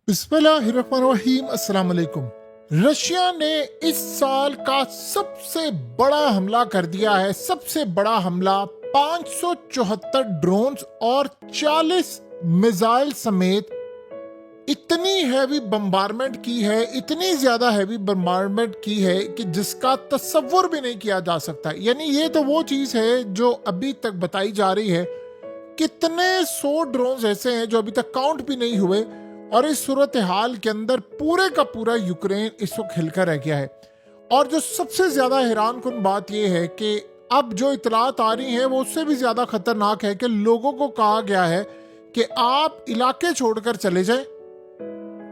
बिस्मिल्लाहिर्रहमानिर्रहीम, अस्सलाम वालेकुम। रशिया ने इस साल का सबसे बड़ा हमला कर दिया है। सबसे बड़ा हमला 574 ड्रोन्स और 40 मिसाइल समेत इतनी हैवी बम्बारमेंट की है, इतनी ज्यादा हैवी बम्बारमेंट की है कि जिसका तस्वुर भी नहीं किया जा सकता। यानी ये तो वो चीज है जो अभी तक बताई जा रही है। कितने 100 ड्रोन्स ऐसे हैं जो अभी तक काउंट भी नहीं हुए, और इस सूरत हाल के अंदर पूरे का पूरा यूक्रेन इस वक्त हिलकर रह गया है। और जो सबसे ज्यादा हैरान कुन बात यह है कि अब जो इतलात आ रही हैं वो उससे भी ज्यादा खतरनाक है कि लोगों को कहा गया है कि आप इलाके छोड़कर चले जाएं,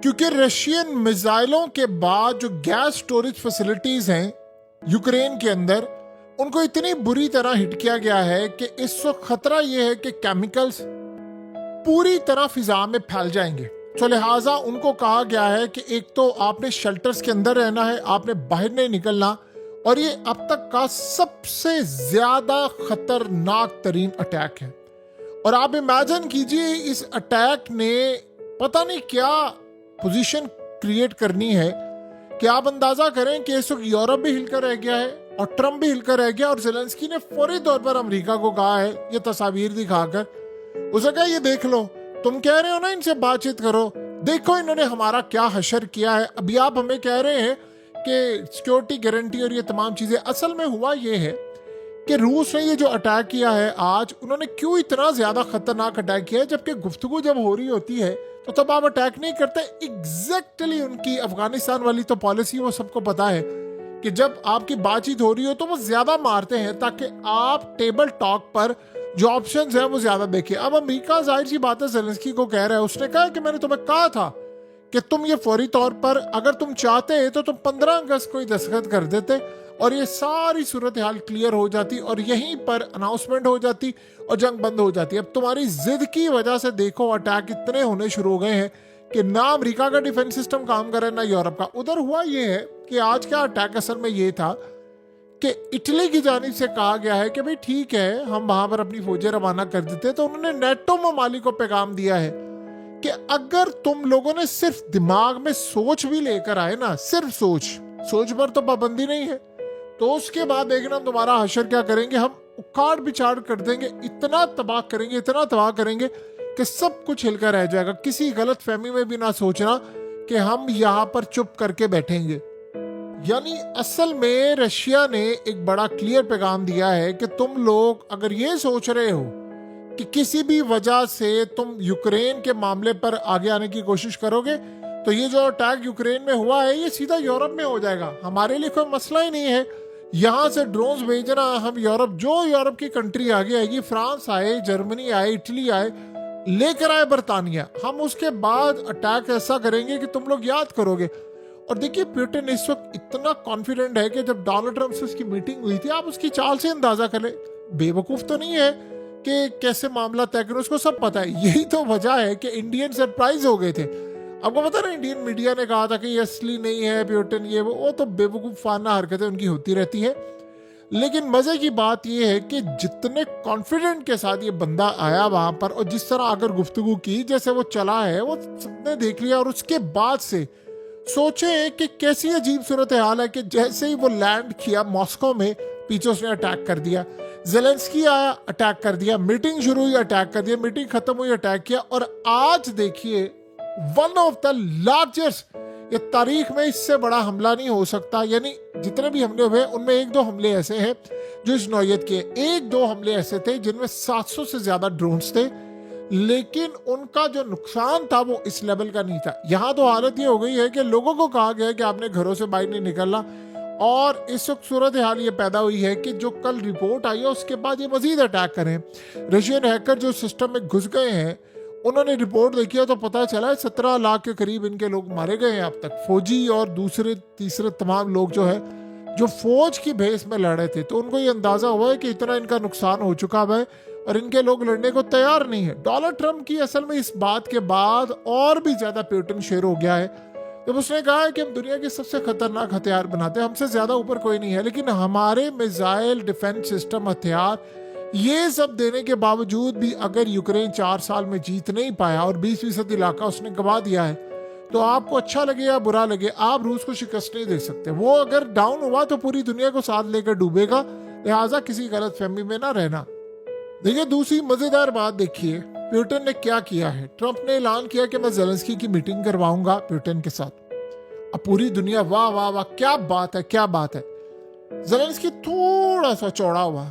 क्योंकि रशियन मिसाइलों के बाद जो गैस स्टोरेज फैसिलिटीज हैं यूक्रेन के अंदर, उनको इतनी बुरी तरह हिट किया गया है कि इस वक्त खतरा यह है कि केमिकल्स पूरी तरह फिजा में फैल जाएंगे। तो लिहाजा उनको कहा गया है कि एक तो आपने शेल्टर्स के अंदर रहना है, आपने बाहर नहीं निकलना। और ये अब तक का सबसे ज्यादा खतरनाक तरीन अटैक है। और आप इमेजिन कीजिए, इस अटैक ने पता नहीं क्या पोजीशन क्रिएट करनी है कि आप अंदाजा करें कि इस वक्त यूरोप भी हिलकर रह गया है और ट्रंप भी हिलकर रह गया। और ज़ेलेंस्की ने फौरी तौर पर अमेरिका को कहा है, ये तस्वीर दिखाकर उसे कहा, ये देख लो, तुम कह रहे हो ना इनसे बातचीत करो, देखो इन्होंने हमारा क्या हशर किया है। अभी आप हमें कह रहे हैं कि सिक्योरिटी गारंटी और ये तमाम चीजें। असल में हुआ ये है कि रूस ने ये जो अटैक किया है आज, उन्होंने क्यों इतना ज्यादा खतरनाक अटैक किया है, जबकि गुफ्तगू जब हो रही होती है तो तब आप अटैक नहीं करते। एग्जैक्टली उनकी अफगानिस्तान वाली तो पॉलिसी, वो सबको पता है कि जब आपकी बातचीत हो रही हो तो वो ज्यादा मारते हैं ताकि आप टेबल टॉक पर जो ऑप्शंस है वो ज्यादा देखिए। अब अमेरिका जाहिर सी बात है ज़ेलेंस्की को कह रहा है, उसने कहा कि मैंने तुम्हें कहा था कि तुम ये फौरी तौर पर, अगर तुम चाहते तो तुम 15 अगस्त को ही दस्तखत कर देते और ये सारी सूरत हाल क्लियर हो जाती और यहीं पर अनाउंसमेंट हो जाती और जंग बंद हो जाती। अब तुम्हारी जिद की वजह से देखो अटैक इतने होने शुरू हो गए हैं कि ना अमेरिका का डिफेंस सिस्टम काम करे ना यूरोप का। उधर हुआ ये है कि आज का अटैक असल में ये था कि इटली की जानिब से कहा गया है कि भाई ठीक है, हम वहां पर अपनी फौजें रवाना कर देते। तो उन्होंने नेटो ममालिक को पैगाम दिया है कि अगर तुम लोगों ने सिर्फ दिमाग में सोच भी लेकर आए ना, सिर्फ सोच पर तो पाबंदी नहीं है, तो उसके बाद देखना तुम्हारा हशर क्या करेंगे, हम उखाड़ बिछाड़ कर देंगे, इतना तबाह करेंगे, इतना तबाह करेंगे कि सब कुछ हिलकर रह जाएगा। किसी गलत फहमी में भी ना सोचना कि हम यहाँ पर चुप करके बैठेंगे। यानी असल में रशिया ने एक बड़ा क्लियर पैगाम दिया है कि तुम लोग अगर ये सोच रहे हो कि किसी भी वजह से तुम यूक्रेन के मामले पर आगे आने की कोशिश करोगे, तो ये जो अटैक यूक्रेन में हुआ है ये सीधा यूरोप में हो जाएगा। हमारे लिए कोई मसला ही नहीं है यहाँ से ड्रोन्स भेजना। हम यूरोप, जो यूरोप की कंट्री आगे आएगी, फ्रांस आए, जर्मनी आए, इटली आए, लेकर आए बरतानिया, हम उसके बाद अटैक ऐसा करेंगे कि तुम लोग याद करोगे। और देखिए, पुतिन इस वक्त इतना कॉन्फिडेंट है कि जब डोनाल्ड ट्रंप से उसकी मीटिंग हुई थी, आप उसकी चाल से अंदाजा करें, बेवकूफ तो नहीं है कि कैसे मामला तय करें, उसको सब पता है। यही तो वजह है कि इंडियन सरप्राइज हो गए थे। आपको पता ना, इंडियन मीडिया ने कहा था कि ये असली नहीं है पुतिन, ये वो तो बेवकूफाना हरकतें उनकी होती रहती है। लेकिन मजे की बात यह है कि जितने कॉन्फिडेंट के साथ ये बंदा आया वहां पर और जिस तरह अगर गुफ्तगू की, जैसे वो चला है, वो सबने देख लिया। और उसके बाद से सोचे कि कैसी अजीब सूरत हाल है कि जैसे ही वो लैंड किया मॉस्को में, पीछे उसने अटैक कर दिया। ज़ेलेंस्की आया, अटैक कर दिया। मीटिंग शुरू हुई, अटैक कर दिया। मीटिंग खत्म हुई, अटैक किया। और आज देखिए, वन ऑफ द लार्जेस्ट, ये तारीख में इससे बड़ा हमला नहीं हो सकता। यानी जितने भी हमले हुए उनमें एक दो हमले ऐसे हैं जो इस नौयत के, एक दो हमले ऐसे थे जिनमें 700 से ज्यादा ड्रोन्स थे, लेकिन उनका जो नुकसान था वो इस लेवल का नहीं था। यहाँ तो हालत ये हो गई है कि लोगों को कहा गया है कि आपने घरों से बाहर नहीं निकलना। और इस वक्त सूरत हाल ये पैदा हुई है कि जो कल रिपोर्ट आई है उसके बाद ये मजीद अटैक करें। रशियन हैकर जो सिस्टम में घुस गए हैं, उन्होंने रिपोर्ट देखी है तो पता चला है 17 लाख के करीब इनके लोग मारे गए हैं अब तक, फौजी और दूसरे तीसरे तमाम लोग जो है जो फौज की भेस में लड़े थे। तो उनको ये अंदाजा हुआ है कि इतना इनका नुकसान हो चुका है और इनके लोग लड़ने को तैयार नहीं है। डोनाल्ड ट्रंप की असल में इस बात के बाद और भी ज्यादा पुतिन शेर हो गया है जब उसने कहा है कि हम दुनिया के सबसे खतरनाक हथियार बनाते हैं, हमसे ज्यादा ऊपर कोई नहीं है। लेकिन हमारे मिसाइल डिफेंस सिस्टम, हथियार, ये सब देने के बावजूद भी अगर यूक्रेन 4 साल में जीत नहीं पाया और 20% इलाका उसने गवा दिया है, तो आपको अच्छा लगे या बुरा लगे, आप रूस को शिकस्त नहीं दे सकते। वो अगर डाउन हुआ तो पूरी दुनिया को साथ लेकर डूबेगा, लिहाजा किसी गलत फहमी में ना रहना। देखिए दूसरी मजेदार बात देखिए पुतिन ने क्या किया है। ट्रंप ने ऐलान किया कि मैं ज़ेलेंस्की की मीटिंग करवाऊंगा पुतिन के साथ। अब पूरी दुनिया वाह वाह वाह, क्या बात है क्या बात है। ज़ेलेंस्की थोड़ा सा चौड़ा हुआ।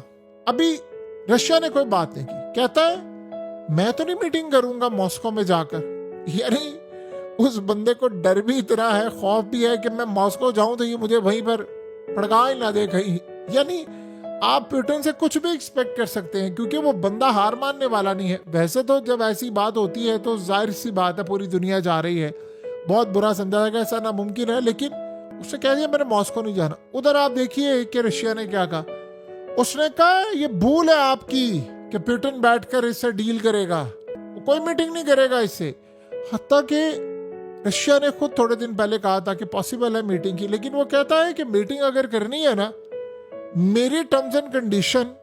अभी रशिया ने कोई बात नहीं की, कहता है मैं तो नहीं मीटिंग करूंगा मॉस्को में जाकर। यानी उस बंदे को डर भी इतना है, खौफ भी है कि मैं मॉस्को जाऊं तो ये मुझे वहीं पर भड़का ही ना दे कहीं। यानी आप पुतिन से कुछ भी एक्सपेक्ट कर सकते हैं, क्योंकि वो बंदा हार मानने वाला नहीं है। वैसे तो जब ऐसी बात होती है तो जाहिर सी बात है पूरी दुनिया जा रही है, बहुत बुरा समझा जाएगा, ऐसा नामुमकिन है, लेकिन उसने कह दिया मैंने मॉस्को नहीं जाना। उधर आप देखिए कि रशिया ने क्या कहा। उसने कहा ये भूल है आपकी कि पुतिन बैठकर इससे डील करेगा, वो कोई मीटिंग नहीं करेगा इससे। हत्ता कि रशिया ने खुद थोड़े दिन पहले कहा था कि पॉसिबल है मीटिंग की, लेकिन वो कहता है कि मीटिंग अगर करनी है ना, मेरी टर्म्स एंड कंडीशन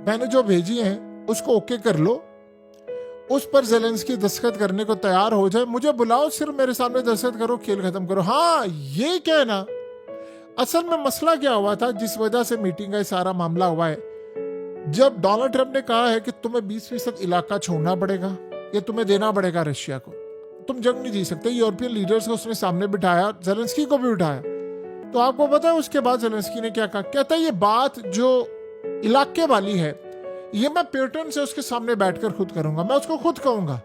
मैंने जो भेजी हैं उसको ओके कर लो, उस पर ज़ेलेंस्की दस्तखत करने को तैयार हो जाए, मुझे बुलाओ, सिर्फ मेरे सामने दस्तखत करो, खेल खत्म करो। हाँ ये कहना असल में मसला क्या हुआ था जिस वजह से मीटिंग का सारा मामला हुआ है। जब डोनाल्ड ट्रंप ने कहा है कि तुम्हें 20% इलाका छोड़ना पड़ेगा, ये तुम्हें देना पड़ेगा रशिया को, तुम जंग नहीं जी सकते, यूरोपियन लीडर्स को उसने सामने बिठाया, ज़ेलेंस्की को भी बिठाया। तो आपको पता है उसके बाद ज़ेलेंस्की ने क्या कहा। कहता है ये बात जो इलाके वाली है ये मैं पुतिन से उसके सामने बैठकर खुद करूंगा, मैं उसको खुद कहूंगा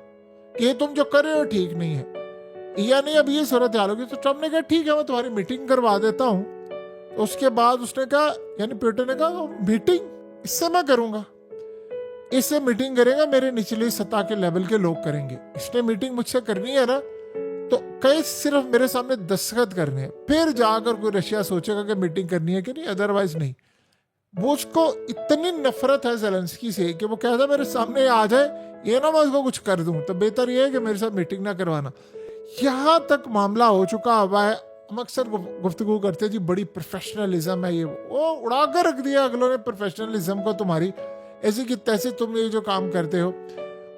कि ये तुम जो कर रहे हो ठीक नहीं है, यानी अब ये सूरत हाल होगी। तो ट्रंप ने कहा ठीक है मैं तुम्हारी मीटिंग करवा देता हूँ। तो उसके बाद उसने कहा, यानी पुतिन ने कहा मीटिंग इससे मैं करूंगा, इससे मीटिंग करेगा मेरे निचली सतह के लेवल के लोग करेंगे, इसने मीटिंग मुझसे करनी है ना, तो कई सिर्फ मेरे सामने दस्तखत करने हैं, फिर जाकर कोई रशिया सोचेगा कि मीटिंग करनी है कि नहीं, अदरवाइज नहीं। वो उसको इतनी नफरत है ज़ेलेंस्की से कि वो कहता है मेरे सामने आ जाए, ये ना मैं उसको कुछ कर दूं, तो बेहतर ये है कि मेरे साथ मीटिंग ना करवाना। यहाँ तक मामला हो चुका हुआ है। हम अक्सर गुफ्तगू करते हैं जी बड़ी प्रोफेशनलिज्म है, ये वो उड़ा कर रख दिया अगलों ने प्रोफेशनलिज्म को तुम्हारी, ऐसे कि तैसे तुम ये जो काम करते हो।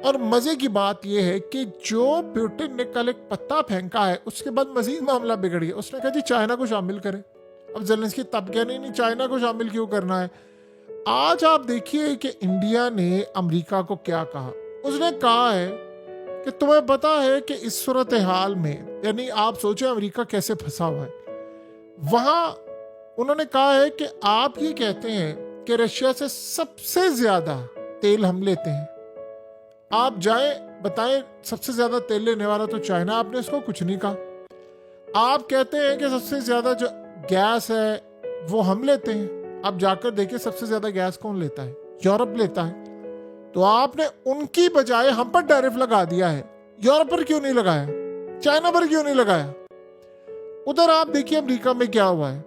और मजे की बात यह है कि जो पुतिन ने कल एक पत्ता फेंका है उसके बाद मजीद मामला बिगड़ गया। उसने कहा जी चाइना को शामिल करें। अब ज़ेलेंस्की तब क्या नहीं चाइना को शामिल क्यों करना है। आज आप देखिए कि इंडिया ने अमेरिका को क्या कहा। उसने कहा है कि तुम्हें पता है कि इस सूरत हाल में, यानी आप सोचें अमेरिका कैसे फंसा हुआ है, वहां उन्होंने कहा है कि आप ये कहते हैं कि रशिया से सबसे ज्यादा तेल हम लेते हैं, आप जाएं बताएं सबसे ज्यादा तेल लेने वाला तो चाइना, आपने इसको कुछ नहीं कहा। आप कहते हैं कि सबसे ज्यादा जो गैस है वो हम लेते हैं, आप जाकर देखिए सबसे ज्यादा गैस कौन लेता है, यूरोप लेता है। तो आपने उनकी बजाय हम पर टैरिफ लगा दिया है, यूरोप पर क्यों नहीं लगाया, चाइना पर क्यों नहीं लगाया। उधर आप देखिए अमेरिका में क्या हुआ है।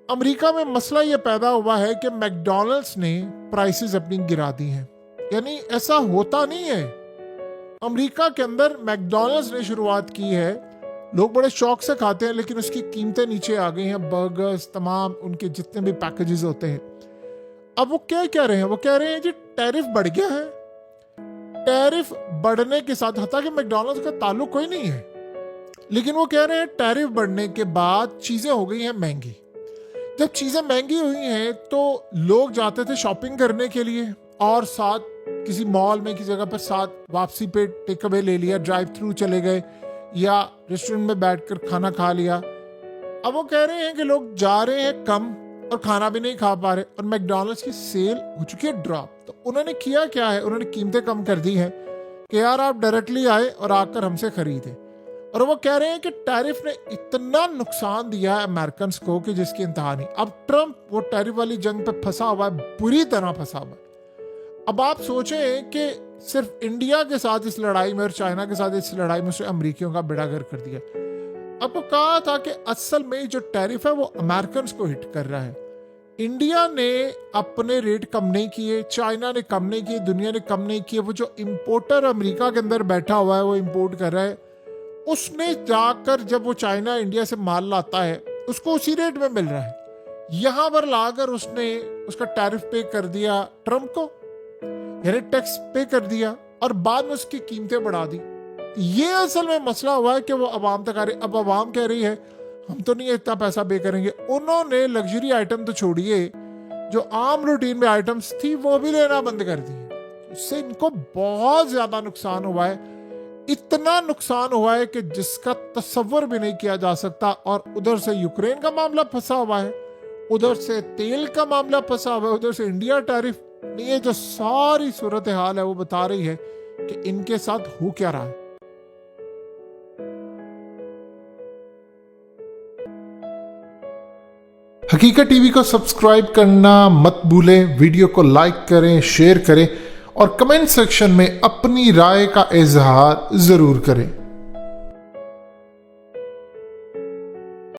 अमेरिका में मसला यह पैदा हुआ है कि मैकडॉनल्ड्स ने प्राइसेस अपनी गिरा दी हैं। यानी ऐसा होता नहीं है, अमेरिका के अंदर मैकडॉनल्ड्स ने शुरुआत की है, लोग बड़े शौक से खाते हैं, लेकिन उसकी कीमतें नीचे आ गई हैं, बर्गर्स तमाम उनके जितने भी पैकेजेस होते हैं। अब वो क्या कह रहे हैं, वो कह रहे हैं जी टैरिफ बढ़ गया है। टैरिफ बढ़ने के साथ, हालांकि मैकडॉनल्ड्स का ताल्लुक कोई नहीं है, लेकिन वो कह रहे हैं टैरिफ बढ़ने के बाद चीजें हो गई हैं महंगी। जब चीजें महंगी हुई हैं तो लोग जाते थे शॉपिंग करने के लिए और साथ किसी मॉल में किसी जगह पर साथ वापसी पे टेक अवे ले लिया, ड्राइव थ्रू चले गए या रेस्टोरेंट में बैठकर खाना खा लिया। अब वो कह रहे हैं कि लोग जा रहे हैं कम और खाना भी नहीं खा पा रहे, और मैकडॉनल्ड्स की सेल हो चुकी है ड्रॉप। तो उन्होंने किया क्या है, उन्होंने कीमतें कम कर दी हैं कि यार आप डायरेक्टली आए और आकर हमसे खरीदें। और वो कह रहे हैं कि टैरिफ ने इतना नुकसान दिया है अमेरिकन को कि जिसकी इंतहा नहीं। अब ट्रंप वो टैरिफ वाली जंग पे फंसा हुआ है, बुरी तरह फंसा हुआ है। अब आप सोचें कि सिर्फ इंडिया के साथ इस लड़ाई में और चाइना के साथ इस लड़ाई में उसने अमेरिकियों का बेड़ा गर्क कर दिया। आपको कहा था कि असल में जो टैरिफ है वो अमेरिकन को हिट कर रहा है। इंडिया ने अपने रेट कम नहीं किए, चाइना ने कम नहीं किए, दुनिया ने कम नहीं किए। वो जो इम्पोर्टर अमेरिका के अंदर बैठा हुआ है वो इम्पोर्ट कर रहा है, उसने जाकर जब वो चाइना इंडिया से माल लाता है उसको उसी रेट में मिल रहा है। यहां पर लाकर उसने उसका टैरिफ पे कर दिया ट्रंप को, यानी टैक्स पे कर दिया, और बाद में उसकी कीमतें बढ़ा दी। ये असल में मसला हुआ है कि वो अवाम तक आ रही। अब अवाम कह रही है हम तो नहीं इतना पैसा पे करेंगे। उन्होंने लग्जरी आइटम तो छोड़िए, जो आम रूटीन में आइटम्स थी वो भी लेना बंद कर दी। इससे इनको बहुत ज्यादा नुकसान हुआ है, इतना नुकसान हुआ है कि जिसका तस्वर भी नहीं किया जा सकता। और उधर से यूक्रेन का मामला फंसा हुआ है, उधर से तेल का मामला फंसा हुआ है, उधर से इंडिया टैरिफ। ये जो सारी सूरत हाल है वो बता रही है कि इनके साथ हो क्या रहा है। हकीकत टीवी को सब्सक्राइब करना मत भूलें, वीडियो को लाइक करें, शेयर करें और कमेंट सेक्शन में अपनी राय का इजहार जरूर करें।